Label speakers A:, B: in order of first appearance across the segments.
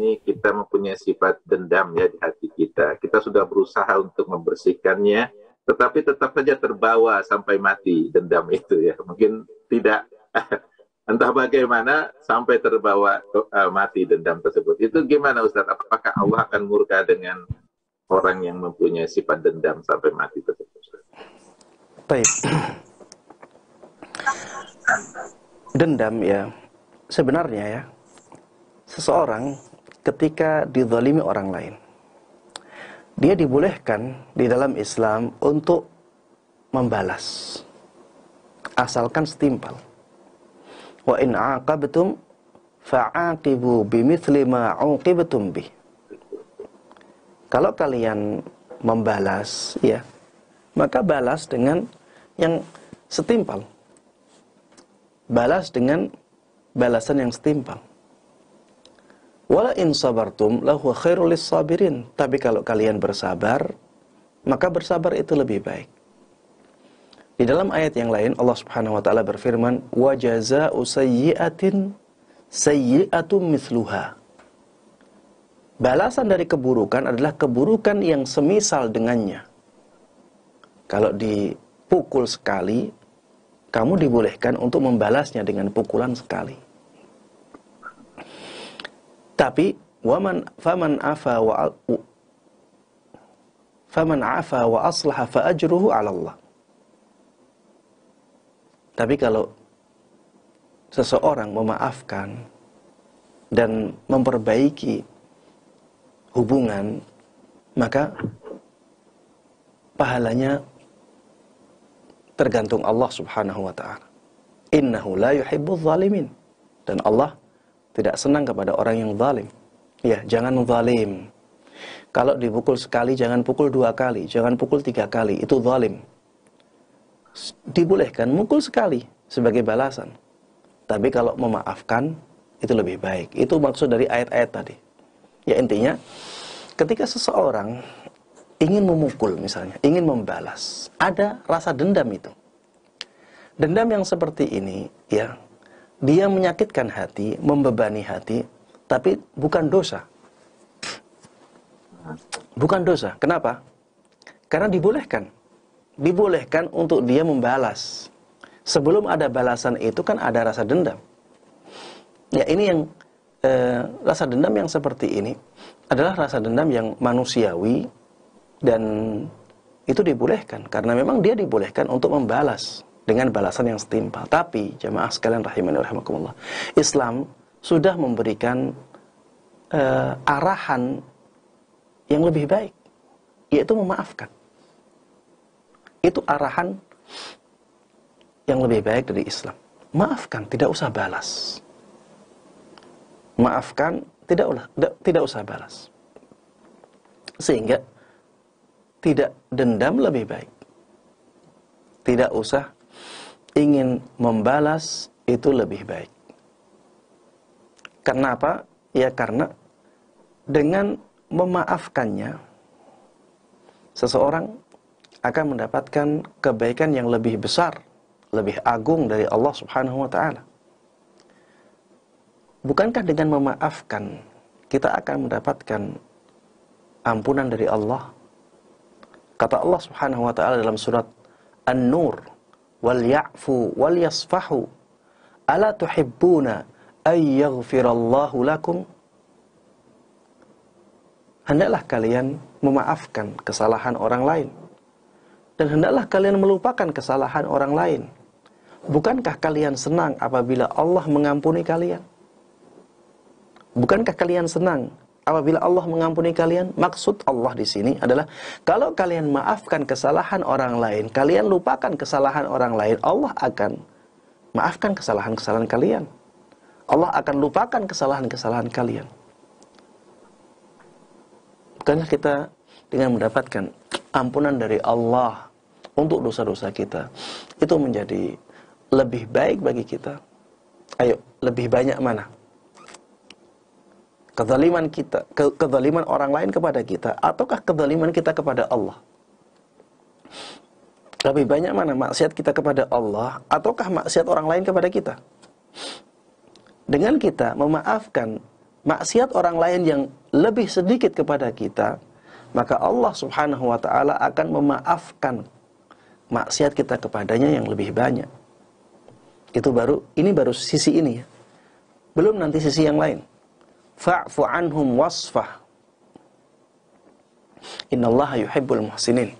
A: ini kita mempunyai sifat dendam ya di hati kita. Kita sudah berusaha untuk membersihkannya, tetapi tetap saja terbawa sampai mati dendam itu ya. Mungkin tidak entah bagaimana sampai terbawa mati dendam tersebut. Itu gimana Ustaz? Apakah Allah akan murka dengan orang yang mempunyai sifat dendam sampai mati tersebut?
B: Baik. Dendam ya, sebenarnya ya, seseorang ketika dizalimi orang lain, dia dibolehkan di dalam Islam untuk membalas, asalkan setimpal. Wa in aqabtum fa'aqibu bimithli ma 'uqibtum bih. Kalau kalian membalas ya, maka balas dengan yang setimpal. Balas dengan balasan yang setimpal. Wala in sabartum lahu khairul lis-sabirin. Tapi kalau kalian bersabar, maka bersabar itu lebih baik. Di dalam ayat yang lain Allah Subhanahu wa taala berfirman, "Wa jazaa'u sayyi'atin sayyi'atum mithluha." Balasan dari keburukan adalah keburukan yang semisal dengannya. Kalau dipukul sekali, kamu dibolehkan untuk membalasnya dengan pukulan sekali. Tapi faman afa wa aslaha fa ajruhu 'ala Allah. Tapi kalau seseorang memaafkan dan memperbaiki hubungan, maka pahalanya tergantung Allah Subhanahu wa ta'ala. Innahu la yuhibbuz zalimin. Dan Allah tidak senang kepada orang yang zalim. Ya, jangan zalim. Kalau dipukul sekali, jangan pukul 2 kali, jangan pukul 3 kali, itu zalim. Dibolehkan mukul sekali sebagai balasan. Tapi kalau memaafkan, itu lebih baik. Itu maksud dari ayat-ayat tadi. Ya, intinya, ketika seseorang ingin memukul misalnya, ingin membalas, ada rasa dendam itu. Dendam yang seperti ini, ya, dia menyakitkan hati, membebani hati, tapi bukan dosa. Bukan dosa. Kenapa? Karena dibolehkan. Dibolehkan untuk dia membalas. Sebelum ada balasan itu kan ada rasa dendam. Ya, ini yang rasa dendam yang seperti ini adalah rasa dendam yang manusiawi. Dan itu dibolehkan karena memang dia dibolehkan untuk membalas dengan balasan yang setimpal. Tapi jamaah sekalian rahimani rahimakumullah, Islam sudah memberikan arahan yang lebih baik, yaitu memaafkan. Itu arahan yang lebih baik dari Islam. Maafkan, tidak usah balas. Maafkan, tidak usah balas. Sehingga tidak dendam lebih baik. Tidak usah ingin membalas, itu lebih baik. Kenapa? Ya karena dengan memaafkannya, seseorang akan mendapatkan kebaikan yang lebih besar, lebih agung dari Allah Subhanahu wa ta'ala. Bukankah dengan memaafkan kita akan mendapatkan ampunan dari Allah? Kata Allah Subhanahu wa ta'ala dalam surat An-Nur, "Wal ya'fu wal yasfahu, ala tuhibbuna ay yaghfirallahu lakum?" Hendaklah kalian memaafkan kesalahan orang lain, dan hendaklah kalian melupakan kesalahan orang lain. Bukankah kalian senang apabila Allah mengampuni kalian? Bukankah kalian senang apabila Allah mengampuni kalian? Maksud Allah di sini adalah kalau kalian maafkan kesalahan orang lain, kalian lupakan kesalahan orang lain, Allah akan maafkan kesalahan-kesalahan kalian. Allah akan lupakan kesalahan-kesalahan kalian. Bukankah kita dengan mendapatkan ampunan dari Allah untuk dosa-dosa kita, itu menjadi lebih baik bagi kita? Ayo, lebih banyak mana? Kezaliman kita, kezaliman orang lain kepada kita, ataukah kezaliman kita kepada Allah? Lebih banyak mana maksiat kita kepada Allah, ataukah maksiat orang lain kepada kita? Dengan kita memaafkan maksiat orang lain yang lebih sedikit kepada kita, maka Allah Subhanahu wa taala akan memaafkan maksiat kita kepadanya yang lebih banyak. Ini baru sisi ini ya. Belum nanti sisi yang lain. Fa'fu anhum wasfah. Innallaha yuhibbul muhsinin.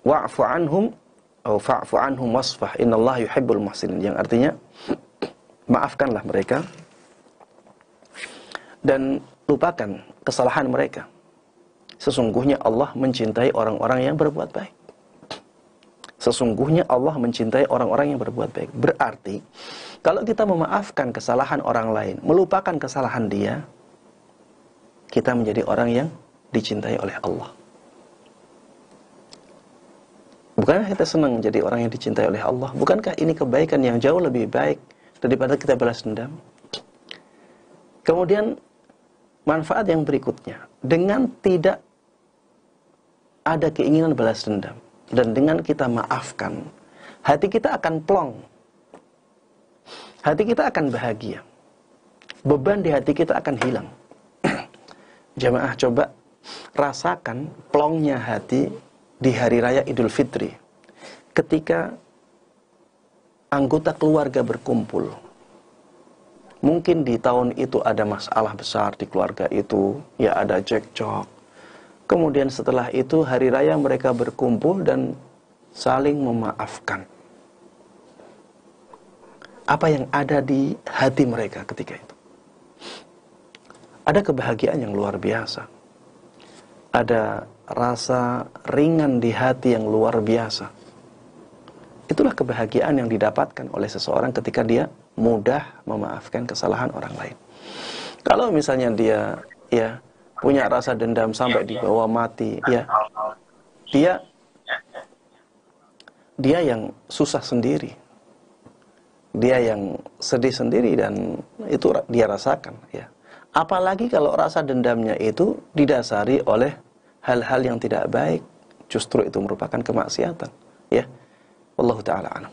B: Wa'fu anhum atau fa'fu anhum wasfah. Innallaha yuhibbul muhsinin. Yang artinya maafkanlah mereka dan lupakan kesalahan mereka. Sesungguhnya Allah mencintai orang-orang yang berbuat baik. Sesungguhnya Allah mencintai orang-orang yang berbuat baik. Berarti, kalau kita memaafkan kesalahan orang lain, melupakan kesalahan dia, kita menjadi orang yang dicintai oleh Allah. Bukankah kita senang menjadi orang yang dicintai oleh Allah? Bukankah ini kebaikan yang jauh lebih baik daripada kita balas dendam? Kemudian, manfaat yang berikutnya, dengan tidak ada keinginan balas dendam, dan dengan kita maafkan, hati kita akan plong. Hati kita akan bahagia. Beban di hati kita akan hilang. Jamaah, coba rasakan plongnya hati di hari raya Idul Fitri. Ketika anggota keluarga berkumpul. Mungkin di tahun itu ada masalah besar di keluarga itu. Ya, ada cekcok. Kemudian setelah itu hari raya mereka berkumpul dan saling memaafkan. Apa yang ada di hati mereka ketika itu? Ada kebahagiaan yang luar biasa. Ada rasa ringan di hati yang luar biasa. Itulah kebahagiaan yang didapatkan oleh seseorang ketika dia mudah memaafkan kesalahan orang lain. Kalau misalnya dia punya rasa dendam sampai dibawa mati, ya, dia yang susah sendiri, dia yang sedih sendiri, dan itu dia rasakan, ya. Apalagi kalau rasa dendamnya itu didasari oleh hal-hal yang tidak baik, justru itu merupakan kemaksiatan, ya. Wallahu ta'ala a'lam.